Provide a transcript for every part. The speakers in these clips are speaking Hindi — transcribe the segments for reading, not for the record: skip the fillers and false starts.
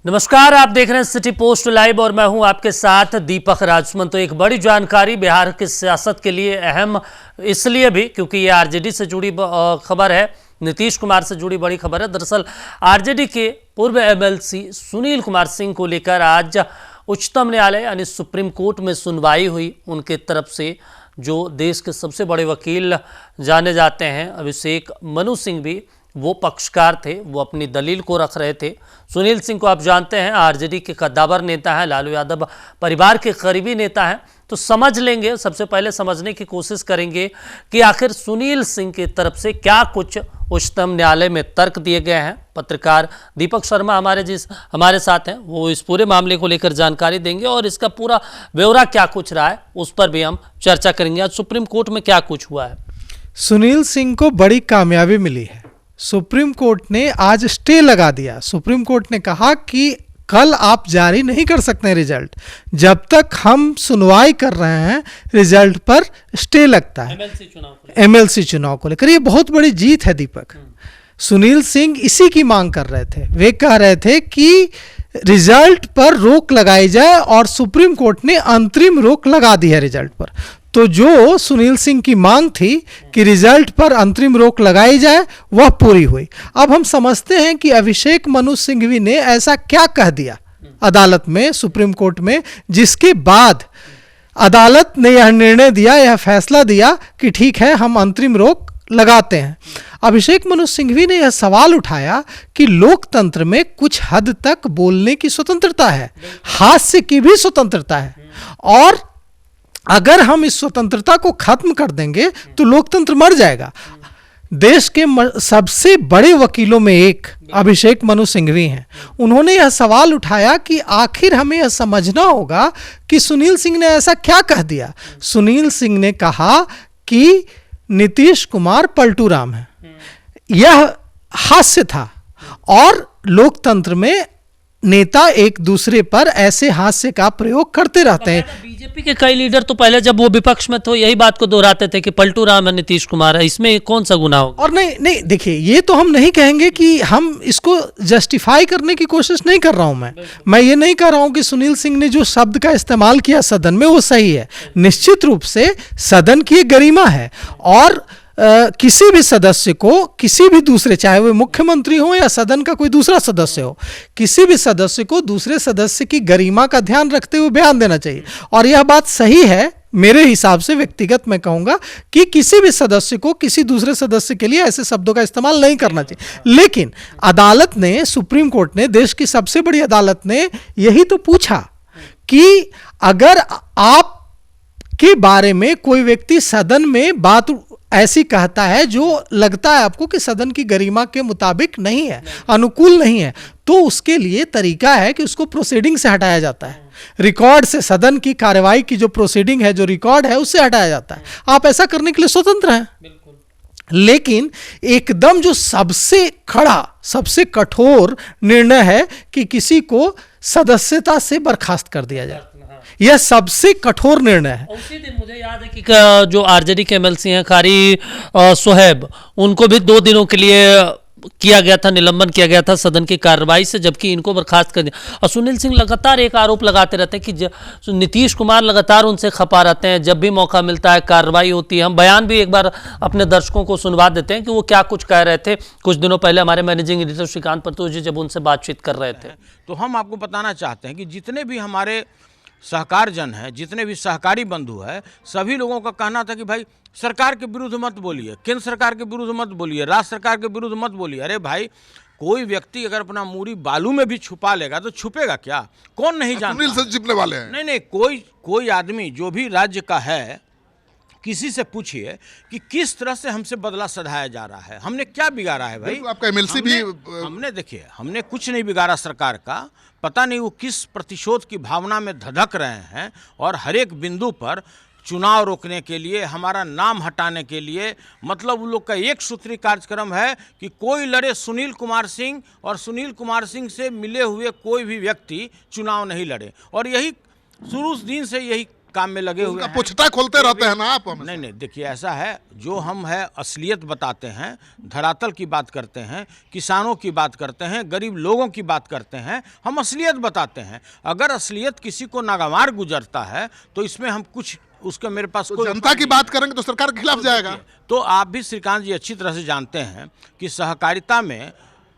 नमस्कार, आप देख रहे हैं सिटी पोस्ट लाइव और मैं हूं आपके साथ दीपक राजमन। तो एक बड़ी जानकारी बिहार की सियासत के लिए अहम इसलिए भी क्योंकि ये आरजेडी से जुड़ी खबर है, नीतीश कुमार से जुड़ी बड़ी खबर है। दरअसल आरजेडी के पूर्व एमएलसी सुनील कुमार सिंह को लेकर आज उच्चतम न्यायालय यानी सुप्रीम कोर्ट में सुनवाई हुई। उनके तरफ से जो देश के सबसे बड़े वकील जाने जाते हैं अभिषेक मनु सिंह भी वो पक्षकार थे, वो अपनी दलील को रख रहे थे। सुनील सिंह को आप जानते हैं आरजेडी के कद्दावर नेता हैं, लालू यादव परिवार के करीबी नेता हैं। तो समझ लेंगे, सबसे पहले समझने की कोशिश करेंगे कि आखिर सुनील सिंह की तरफ से क्या कुछ उच्चतम न्यायालय में तर्क दिए गए हैं। पत्रकार दीपक शर्मा हमारे साथ हैं, वो इस पूरे मामले को लेकर जानकारी देंगे और इसका पूरा ब्यौरा क्या कुछ रहा है उस पर भी हम चर्चा करेंगे। आज सुप्रीम कोर्ट में क्या कुछ हुआ है। सुनील सिंह को बड़ी कामयाबी मिली है। सुप्रीम कोर्ट ने आज स्टे लगा दिया। सुप्रीम कोर्ट ने कहा कि कल आप जारी नहीं कर सकते हैं रिजल्ट, जब तक हम सुनवाई कर रहे हैं रिजल्ट पर स्टे लगता है। एमएलसी चुनाव को लेकर ये बहुत बड़ी जीत है दीपक। सुनील सिंह इसी की मांग कर रहे थे। वे कह रहे थे कि रिजल्ट पर रोक लगाई जाए और सुप्रीम कोर्ट ने अंतरिम रोक लगा दी है रिजल्ट पर। तो जो सुनील सिंह की मांग थी कि रिजल्ट पर अंतरिम रोक लगाई जाए वह पूरी हुई। अब हम समझते हैं कि अभिषेक मनु सिंघवी ने ऐसा क्या कह दिया अदालत में, सुप्रीम कोर्ट में, जिसके बाद अदालत ने यह निर्णय दिया, यह फैसला दिया कि ठीक है हम अंतरिम रोक लगाते हैं। अभिषेक मनु सिंघवी ने यह सवाल उठाया कि लोकतंत्र में कुछ हद तक बोलने की स्वतंत्रता है, हास्य की भी स्वतंत्रता है, और अगर हम इस स्वतंत्रता को खत्म कर देंगे तो लोकतंत्र मर जाएगा। देश के सबसे बड़े वकीलों में एक अभिषेक मनु सिंघवी हैं। उन्होंने यह सवाल उठाया कि आखिर हमें यह समझना होगा कि सुनील सिंह ने ऐसा क्या कह दिया। सुनील सिंह ने कहा कि नीतीश कुमार पलटू राम है। यह हास्य था और लोकतंत्र में नेता एक दूसरे पर ऐसे हास्य का प्रयोग करते रहते हैं। बीजेपी के कई लीडर तो पहले जब वो विपक्ष में तो यही बात को दोहराते थे कि पलटू राम है नीतीश कुमार है, इसमें कौन सा गुनाह होगा। और नहीं देखिए, ये तो हम नहीं कहेंगे कि हम इसको जस्टिफाई करने की कोशिश नहीं कर रहा हूं। मैं ये नहीं कह रहा हूं कि सुनील सिंह ने जो शब्द का इस्तेमाल किया सदन में वो सही है। निश्चित रूप से सदन की एक गरिमा है और किसी भी सदस्य को, किसी भी दूसरे, चाहे वो मुख्यमंत्री हो या सदन का कोई दूसरा सदस्य हो, किसी भी सदस्य को दूसरे सदस्य की गरिमा का ध्यान रखते हुए बयान देना चाहिए। और यह बात सही है मेरे हिसाब से, व्यक्तिगत मैं कहूंगा कि किसी भी सदस्य को किसी दूसरे सदस्य के लिए ऐसे शब्दों का इस्तेमाल नहीं करना चाहिए। लेकिन अदालत ने, सुप्रीम कोर्ट ने, देश की सबसे बड़ी अदालत ने यही तो पूछा कि अगर आप के बारे में कोई व्यक्ति सदन में बात ऐसी कहता है जो लगता है आपको कि सदन की गरिमा के मुताबिक नहीं है, अनुकूल नहीं है, तो उसके लिए तरीका है कि उसको प्रोसीडिंग से हटाया जाता है। रिकॉर्ड से, सदन की कार्यवाही की जो प्रोसीडिंग है, जो रिकॉर्ड है, उससे हटाया जाता है। आप ऐसा करने के लिए स्वतंत्र हैं। लेकिन एकदम जो सबसे खड़ा, सबसे कठोर निर्णय है कि किसी को सदस्यता से बर्खास्त कर दिया जाए, यह सबसे कठोर निर्णय है। उसी दिन मुझे याद है कि जो आरजेडी के एमएलसी हैं कारी सोहेब, उनको भी 2 दिनों के लिए किया गया था, निलंबन किया गया था सदन की कार्रवाई से, जबकि इनको बर्खास्त कर दिया। और सुनील सिंह लगातार एक आरोप लगाते रहते हैं कि नीतीश कुमार लगातार उनसे खपा रहते हैं। जब भी मौका मिलता है, कार्रवाई होती है, हम बयान भी एक बार अपने दर्शकों को सुनवा देते हैं कि वो क्या कुछ कह रहे थे कुछ दिनों पहले हमारे मैनेजिंग एडिटर श्रीकांत परतूर जी जब उनसे बातचीत कर रहे थे। तो हम आपको बताना चाहते हैं कि जितने भी हमारे सहकार जन है, जितने भी सहकारी बंधु है, सभी लोगों का कहना था कि भाई सरकार के विरुद्ध मत बोलिए, केंद्र सरकार के विरुद्ध मत बोलिए, राज्य सरकार के विरुद्ध मत बोलिए। अरे भाई, कोई व्यक्ति अगर अपना मूरी बालू में भी छुपा लेगा तो छुपेगा क्या? कौन नहीं जानता? सुनील से छिपने वाले हैं। नहीं, कोई आदमी जो भी राज्य का है, किसी से पूछिए कि किस तरह से हमसे बदला सधाया जा रहा है। हमने क्या बिगाड़ा है भाई? आपका एमएलसी भी हमने देखिए, हमने कुछ नहीं बिगाड़ा सरकार का। पता नहीं वो किस प्रतिशोध की भावना में धधक रहे हैं और हर एक बिंदु पर चुनाव रोकने के लिए, हमारा नाम हटाने के लिए, मतलब उन लोग का एक सूत्री कार्यक्रम है कि कोई लड़े सुनील कुमार सिंह, और सुनील कुमार सिंह से मिले हुए कोई भी व्यक्ति चुनाव नहीं लड़े। और यही शुरू दिन से यही काम में लगे हुए हैं। पुछता खोलते रहते हैं ना आप हमें। नहीं नहीं, देखिए ऐसा है, जो हम है असलियत बताते हैं, धरातल की बात करते हैं, किसानों की बात करते हैं, गरीब लोगों की बात करते हैं, हम असलियत बताते हैं। अगर असलियत किसी को नागवार गुजरता है तो इसमें हम कुछ उसके मेरे पास तो जनता की बात करेंगे तो सरकार के खिलाफ जाएगा। तो आप भी श्रीकांत जी अच्छी तरह से जानते हैं कि सहकारिता में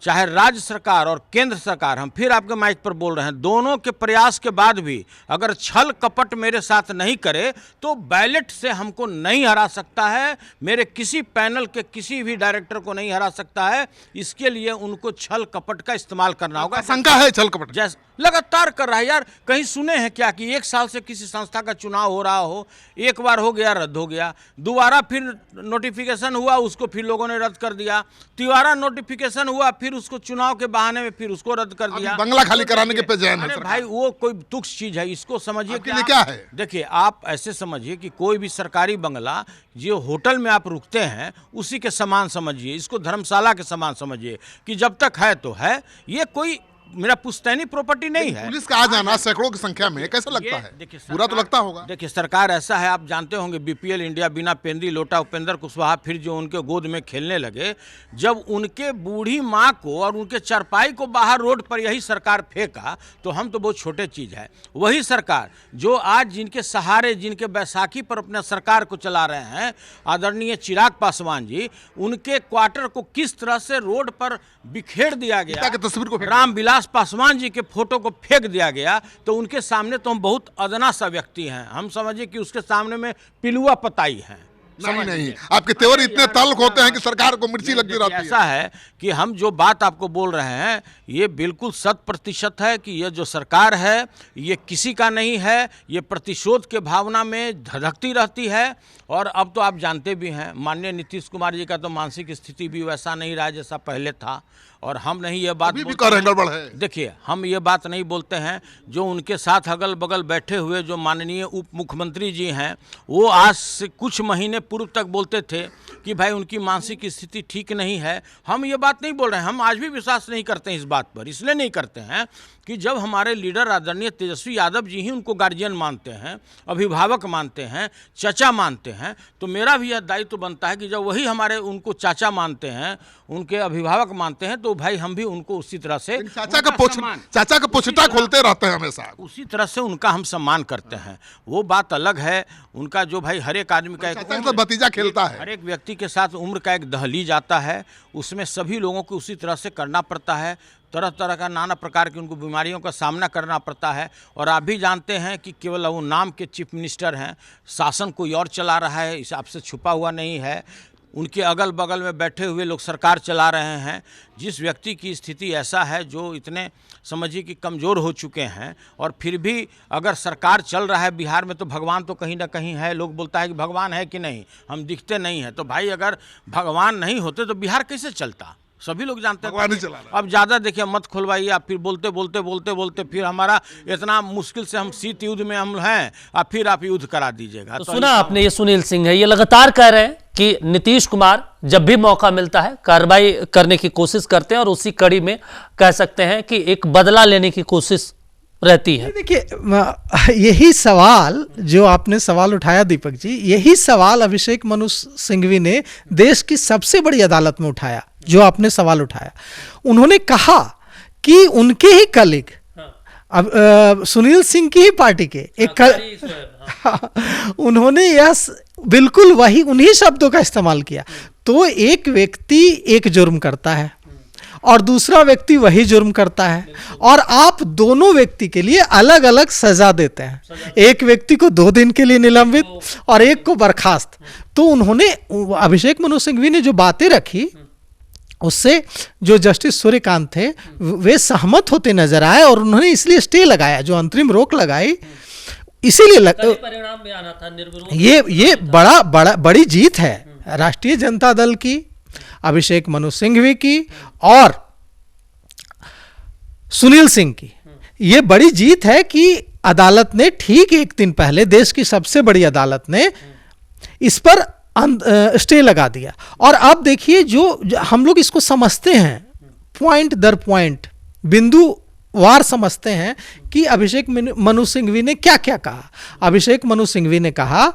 चाहे राज्य सरकार और केंद्र सरकार, हम फिर आपके माइक पर बोल रहे हैं, दोनों के प्रयास के बाद भी अगर छल कपट मेरे साथ नहीं करे तो बैलेट से हमको नहीं हरा सकता है, मेरे किसी पैनल के किसी भी डायरेक्टर को नहीं हरा सकता है। इसके लिए उनको छल कपट का इस्तेमाल करना होगा। शंका है छल कपट जैसे लगातार कर रहा है यार, कहीं सुने हैं क्या कि 1 साल से किसी संस्था का चुनाव हो रहा हो, एक बार हो गया रद्द हो गया, दोबारा फिर नोटिफिकेशन हुआ उसको फिर लोगों ने रद्द कर दिया, तिबारा नोटिफिकेशन हुआ फिर उसको चुनाव के बहाने में फिर उसको रद्द कर दिया, बंगला खाली कराने के पे जैन है। अरे भाई वो कोई तुच्छ चीज है, इसको समझिए कि क्या है। देखिए आप ऐसे समझिए कि कोई भी सरकारी बंगला जो होटल में आप रुकते हैं उसी के समान समझिए, इसको धर्मशाला के समान समझिए कि जब तक है तो है, ये कोई मेरा पुश्तैनी प्रॉपर्टी नहीं है। पुलिस का आ जाना सैकड़ों की संख्या में कैसा लगता है? बुरा तो लगता होगा। देखिए सरकार ऐसा है, आप जानते होंगे बीपीएल इंडिया, बिना पेंदी लोटा, उपेंद्र कुशवाहा फिर जो उनके गोद में खेलने लगे, जब उनके बूढ़ी माँ को और उनके चारपाई को बाहर रोड पर यही सरकार फेंका तो हम तो बहुत छोटे चीज़ है। वही सरकार जो आज जिनके सहारे, जिनके बैसाखी पर अपने सरकार को चला रहे हैं, आदरणीय चिराग पासवान जी, उनके क्वार्टर को किस तरह से रोड पर बिखेर दिया गया, तस्वीर को रामविलास पासवान जी के फोटो को फेंक दिया गया, तो उनके सामने तो हम बहुत अदना सा व्यक्ति हैं, हम समझिए कि उसके सामने में पिलुआ पताई हैं। नहीं, आपके तेवर इतने तल्ख होते हैं कि सरकार को मिर्ची लगती रहती है। ऐसा है कि हम जो बात आपको बोल रहे हैं ये बिल्कुल 100% है कि ये जो सरकार है ये किसी का नहीं है, ये प्रतिशोध के भावना में धधकती रहती है। और अब तो आप जानते भी हैं माननीय नीतीश कुमार जी का तो मानसिक स्थिति भी वैसा नहीं रहा जैसा पहले था, और हम नहीं ये बात गड़बड़ है। देखिए हम ये बात नहीं बोलते हैं, जो उनके साथ अगल बगल बैठे हुए जो माननीय उप मुख्यमंत्री जी हैं वो आज से कुछ महीने पूर्व तक बोलते थे कि भाई उनकी मानसिक स्थिति ठीक नहीं है। हम ये बात नहीं बोल रहे हैं, हम आज भी विश्वास नहीं करते हैं इस बात पर। इसलिए नहीं करते हैं कि जब हमारे लीडर आदरणीय तेजस्वी यादव जी ही उनको गार्जियन मानते हैं, अभिभावक मानते हैं, चाचा मानते हैं, तो मेरा भी यह दायित्व बनता है कि जब वही हमारे उनको चाचा मानते हैं, उनके अभिभावक मानते हैं, तो भाई हम भी उनको उसी तरह से चाचा का पोछटा खोलते रहते हैं हमेशा, उसी तरह से उनका हम सम्मान करते हैं। वो बात अलग है उनका, जो भाई हर एक आदमी का एक भतीजा खेलता है, हर एक व्यक्ति के साथ उम्र का एक दहलीज आता है, उसमें सभी लोगों को उसी तरह से करना पड़ता है। तरह तरह का नाना प्रकार की उनको बीमारियों का सामना करना पड़ता है। और आप भी जानते हैं कि केवल वो नाम के चीफ मिनिस्टर हैं, शासन कोई और चला रहा है, इस आपसे छुपा हुआ नहीं है। उनके अगल बगल में बैठे हुए लोग सरकार चला रहे हैं। जिस व्यक्ति की स्थिति ऐसा है, जो इतने समझिए कि कमज़ोर हो चुके हैं, और फिर भी अगर सरकार चल रहा है बिहार में, तो भगवान तो कहीं ना कहीं है। लोग बोलता है कि भगवान है कि नहीं, हम दिखते नहीं हैं। तो भाई अगर भगवान नहीं होते तो बिहार कैसे चलता, सभी लोग जानते हैं। अब ज़्यादा देखिए मत खुलवाइए आप, फिर बोलते बोलते बोलते बोलते फिर हमारा इतना मुश्किल से हम शीत युद्ध में हम हैं, और फिर आप युद्ध करा दीजिएगा। तो सुना आपने, ये सुनील सिंह है, ये लगातार कह रहे हैं कि नीतीश कुमार जब भी मौका मिलता है कार्रवाई करने की कोशिश करते हैं, और उसी कड़ी में कह सकते हैं कि एक बदला लेने की कोशिश रहती है। देखिए यही सवाल जो आपने सवाल उठाया दीपक जी, यही सवाल अभिषेक मनु सिंघवी ने देश की सबसे बड़ी अदालत में उठाया। जो आपने सवाल उठाया, उन्होंने कहा कि उनके ही कलीग अब सुनील सिंह की ही पार्टी के उन्होंने यह बिल्कुल वही उन्हीं शब्दों का इस्तेमाल किया। तो एक व्यक्ति एक जुर्म करता है और दूसरा व्यक्ति वही जुर्म करता है, और आप दोनों व्यक्ति के लिए अलग अलग सजा देते हैं। एक व्यक्ति को 2 दिन के लिए निलंबित और एक को बर्खास्त। तो उन्होंने, अभिषेक मनु सिंघवी ने जो बातें रखी, उससे जो जस्टिस सूर्यकांत थे वे सहमत होते नजर आए, और उन्होंने इसलिए स्टे लगाया, जो अंतरिम रोक लगाई, इसीलिए परिणाम में आना था निर्विरोध। ये बड़ी जीत है राष्ट्रीय जनता दल की, अभिषेक मनु सिंघवी की और सुनील सिंह की। ये बड़ी जीत है कि अदालत ने ठीक 1 दिन पहले, देश की सबसे बड़ी अदालत ने इस पर स्टे लगा दिया। और अब देखिए जो हम लोग इसको समझते हैं पॉइंट दर पॉइंट, बिंदु वार समझते हैं कि अभिषेक मनु सिंघवी ने क्या क्या कहा। अभिषेक मनु सिंघवी ने कहा,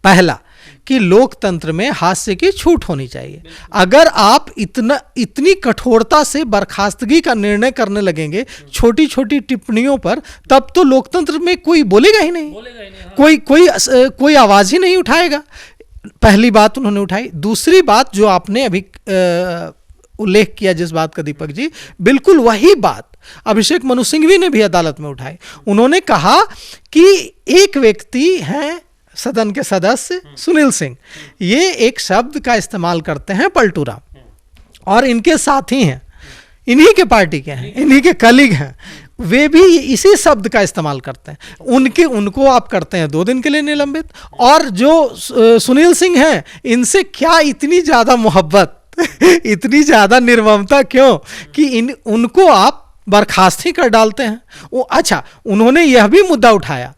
पहला कि लोकतंत्र में हास्य की छूट होनी चाहिए। अगर आप इतनी कठोरता से बर्खास्तगी का निर्णय करने लगेंगे छोटी छोटी टिप्पणियों पर, तब तो लोकतंत्र में कोई बोलेगा ही नहीं, कोई आवाज ही नहीं उठाएगा। पहली बात उन्होंने उठाई। दूसरी बात जो आपने अभी उल्लेख किया जिस बात का, दीपक जी, बिल्कुल वही बात अभिषेक मनु सिंघवी ने भी अदालत में उठाई। उन्होंने कहा कि एक व्यक्ति हैं सदन के सदस्य सुनील सिंह, ये एक शब्द का इस्तेमाल करते हैं पलटूरा, और इनके साथी हैं, इन्हीं के पार्टी के हैं, इन्हीं के कलीग हैं, वे भी इसी शब्द का इस्तेमाल करते हैं। उनको आप करते हैं 2 दिन के लिए निलंबित, और जो सुनील सिंह हैं इनसे क्या इतनी ज्यादा मोहब्बत इतनी ज्यादा निर्ममता क्यों कि उनको आप बर्खास्त ही कर डालते हैं। अच्छा, उन्होंने यह भी मुद्दा उठाया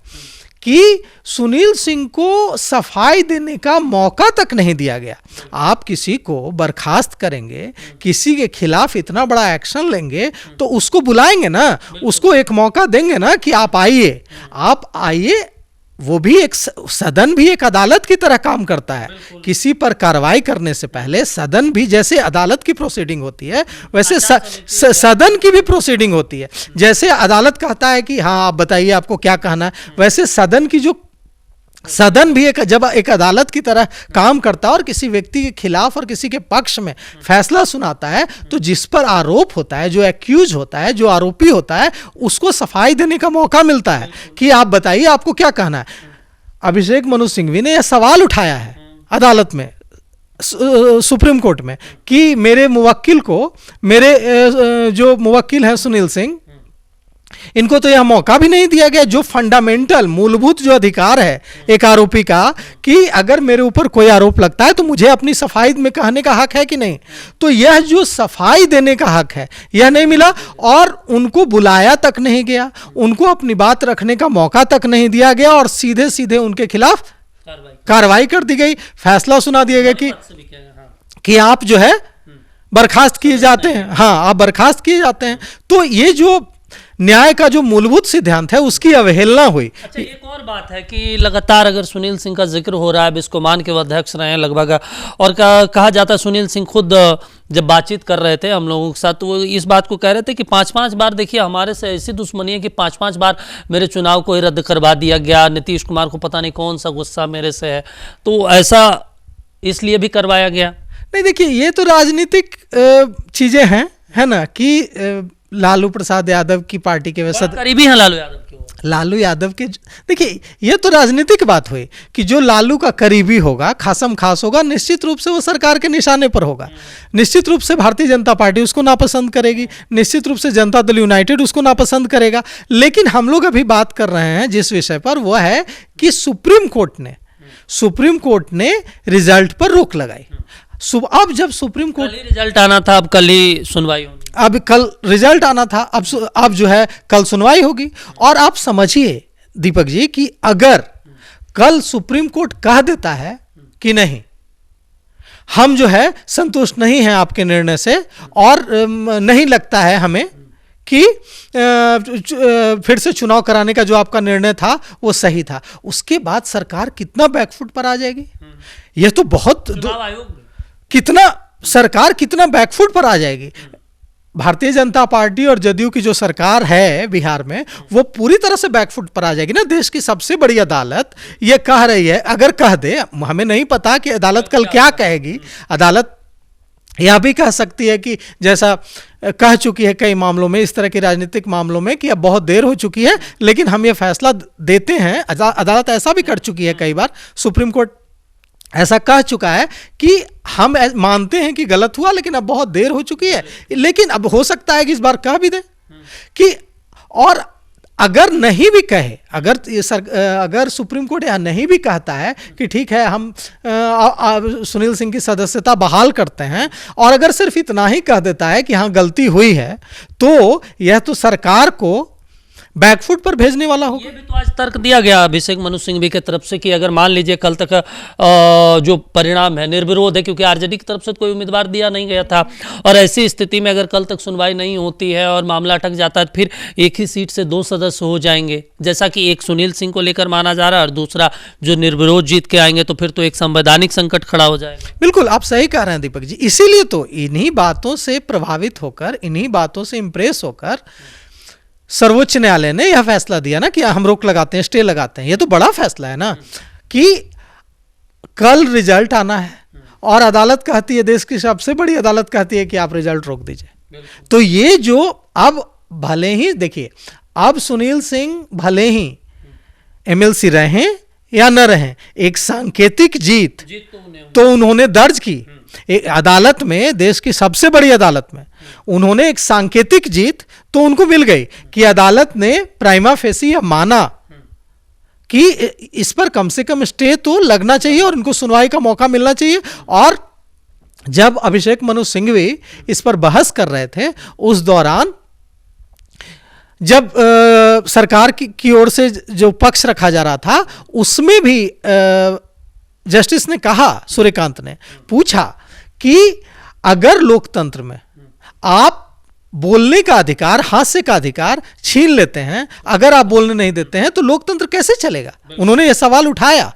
कि सुनील सिंह को सफाई देने का मौका तक नहीं दिया गया। आप किसी को बर्खास्त करेंगे, किसी के खिलाफ इतना बड़ा एक्शन लेंगे तो उसको बुलाएंगे ना, उसको एक मौका देंगे ना कि आप आइए। वो भी एक सदन भी एक अदालत की तरह काम करता है। किसी पर कार्रवाई करने से पहले सदन भी, जैसे अदालत की प्रोसीडिंग होती है वैसे सदन की भी प्रोसीडिंग होती है। जैसे अदालत कहता है कि हाँ आप बताइए आपको क्या कहना है, वैसे सदन भी जब एक अदालत की तरह काम करता है और किसी व्यक्ति के खिलाफ और किसी के पक्ष में फैसला सुनाता है, तो जिस पर आरोप होता है, जो एक्यूज होता है, जो आरोपी होता है, उसको सफाई देने का मौका मिलता है कि आप बताइए आपको क्या कहना है। अभिषेक मनु सिंघवी ने यह सवाल उठाया है अदालत में, सुप्रीम कोर्ट में, कि मेरे जो मुवक्किल हैं सुनील सिंह, इनको तो यह मौका भी नहीं दिया गया, जो फंडामेंटल मूलभूत जो अधिकार है एक आरोपी का, कि अगर मेरे ऊपर कोई आरोप लगता है तो मुझे अपनी सफाई में कहने का हक है कि नहीं। तो यह जो सफाई देने का हक है यह नहीं मिला, और उनको बुलाया तक नहीं गया, उनको अपनी बात रखने का मौका तक नहीं दिया गया, और सीधे सीधे उनके खिलाफ कार्रवाई कर दी गई। फैसला सुना दिया गया कि आप जो है बर्खास्त किए जाते हैं। हाँ, आप बर्खास्त किए जाते हैं। तो ये जो न्याय का जो मूलभूत सिद्धांत है उसकी अवहेलना हुई। अच्छा, एक और बात है कि लगातार अगर सुनील सिंह का जिक्र हो रहा है, बिस्कोमान के अध्यक्ष रहे हैं लगभग, और कहा जाता है सुनील सिंह खुद जब बातचीत कर रहे थे हम लोगों के साथ, तो वो इस बात को कह रहे थे कि 5-5 बार, देखिए हमारे से ऐसी दुश्मनी है कि 5-5 बार मेरे चुनाव को ही रद्द करवा दिया गया, नीतीश कुमार को पता नहीं कौन सा गुस्सा मेरे से है, तो ऐसा इसलिए भी करवाया गया। नहीं, देखिए ये तो राजनीतिक चीजें हैं, है ना, कि लालू प्रसाद यादव की पार्टी के वैसे करीबी हैं लालू यादव के। देखिए ये तो राजनीतिक बात हुई कि जो लालू का करीबी होगा, खासम खास होगा, निश्चित रूप से वो सरकार के निशाने पर होगा। निश्चित रूप से भारतीय जनता पार्टी उसको नापसंद करेगी, निश्चित रूप से जनता दल यूनाइटेड उसको नापसंद करेगा। लेकिन हम लोग अभी बात कर रहे हैं जिस विषय पर, वो है कि सुप्रीम कोर्ट ने रिजल्ट पर रोक लगाई। अब जब सुप्रीम कोर्ट रिजल्ट आना था, अब कल ही सुनवाई होगी, अब कल रिजल्ट आना था, अब जो है कल सुनवाई होगी। और आप समझिए दीपक जी कि अगर कल सुप्रीम कोर्ट कह देता है कि नहीं, हम जो है संतुष्ट नहीं हैं आपके निर्णय से, और नहीं लगता है हमें कि फिर से चुनाव कराने का जो आपका निर्णय था वो सही था, उसके बाद सरकार कितना बैकफुट पर आ जाएगी। यह तो बहुत सरकार कितना बैकफुट पर आ जाएगी। भारतीय जनता पार्टी और जदयू की जो सरकार है बिहार में, वो पूरी तरह से बैकफुट पर आ जाएगी ना। देश की सबसे बड़ी अदालत ये कह रही है, अगर कह दे, हमें नहीं पता कि अदालत कल क्या कहेगी। अदालत यह भी कह सकती है कि जैसा कह चुकी है कई मामलों में, इस तरह के राजनीतिक मामलों में, कि अब बहुत देर हो चुकी है लेकिन हम ये फैसला देते हैं। अदालत ऐसा भी कर चुकी है कई बार, सुप्रीम कोर्ट ऐसा कह चुका है कि हम मानते हैं कि गलत हुआ लेकिन अब बहुत देर हो चुकी है। लेकिन अब हो सकता है कि इस बार कह भी दे कि, और अगर नहीं भी कहे, अगर सुप्रीम कोर्ट यह नहीं भी कहता है कि ठीक है हम सुनील सिंह की सदस्यता बहाल करते हैं, और अगर सिर्फ इतना ही कह देता है कि हाँ गलती हुई है, तो यह तो सरकार को बैकफुट पर भेजने वाला होगा। ये भी तो आज तर्क दिया गया अभिषेक मनु सिंघवी की तरफ से कि अगर मान लीजिए कल तक जो परिणाम है निर्विरोध है, क्योंकि आरजेडी की तरफ से कोई उम्मीदवार दिया नहीं गया था, और ऐसी स्थिति में अगर कल तक सुनवाई नहीं होती है और मामला अटक जाता है, फिर एक ही सीट से 2 सदस्य हो जाएंगे, जैसा कि एक सुनील सिंह को लेकर माना जा रहा है और दूसरा जो निर्विरोध जीत के आएंगे, तो फिर तो एक संवैधानिक संकट खड़ा हो जाएगा। बिल्कुल आप सही कह रहे हैं दीपक जी, इसीलिए तो इन्हीं बातों से प्रभावित होकर, इन्हीं बातों से इंप्रेस होकर सर्वोच्च न्यायालय ने यह फैसला दिया ना कि हम रोक लगाते हैं, स्टे लगाते हैं। ये तो बड़ा फैसला है ना कि कल रिजल्ट आना है और अदालत कहती है, देश की सबसे बड़ी अदालत कहती है कि आप रिजल्ट रोक दीजिए। तो ये जो अब भले ही देखिए, अब सुनील सिंह भले ही एमएलसी रहें या न रहें, एक सांकेतिक जीत तो उन्होंने दर्ज की एक अदालत में, देश की सबसे बड़ी अदालत में उन्होंने एक सांकेतिक जीत तो उनको मिल गई कि अदालत ने प्राइमा फेसी या माना कि इस पर कम से कम स्टे तो लगना चाहिए और इनको सुनवाई का मौका मिलना चाहिए। और जब अभिषेक मनु सिंघवी इस पर बहस कर रहे थे, उस दौरान जब सरकार की ओर से जो पक्ष रखा जा रहा था, उसमें भी जस्टिस ने कहा, सूर्यकांत ने पूछा कि अगर लोकतंत्र में आप बोलने का अधिकार, हास्य का अधिकार छीन लेते हैं, अगर आप बोलने नहीं देते हैं तो लोकतंत्र कैसे चलेगा? उन्होंने यह सवाल उठाया।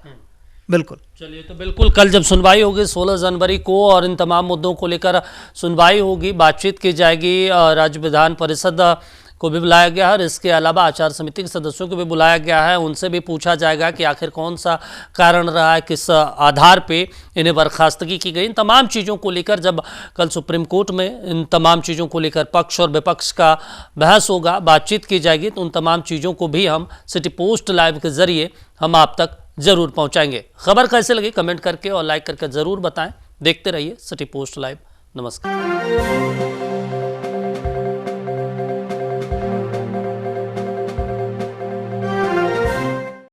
बिल्कुल, चलिए, तो बिल्कुल कल जब सुनवाई होगी 16 जनवरी को और इन तमाम मुद्दों को लेकर सुनवाई होगी, बातचीत की जाएगी, राज्य विधान परिषद को भी बुलाया गया है और इसके अलावा आचार समिति के सदस्यों को भी बुलाया गया है। उनसे भी पूछा जाएगा कि आखिर कौन सा कारण रहा है, किस आधार पे इन्हें बर्खास्तगी की गई। इन तमाम चीज़ों को लेकर जब कल सुप्रीम कोर्ट में इन तमाम चीज़ों को लेकर पक्ष और विपक्ष का बहस होगा, बातचीत की जाएगी, तो उन तमाम चीज़ों को भी हम सिटी पोस्ट लाइव के जरिए हम आप तक जरूर पहुँचाएंगे। खबर कैसे लगी कमेंट करके और लाइक करके ज़रूर बताएँ। देखते रहिए सिटी पोस्ट लाइव। नमस्कार।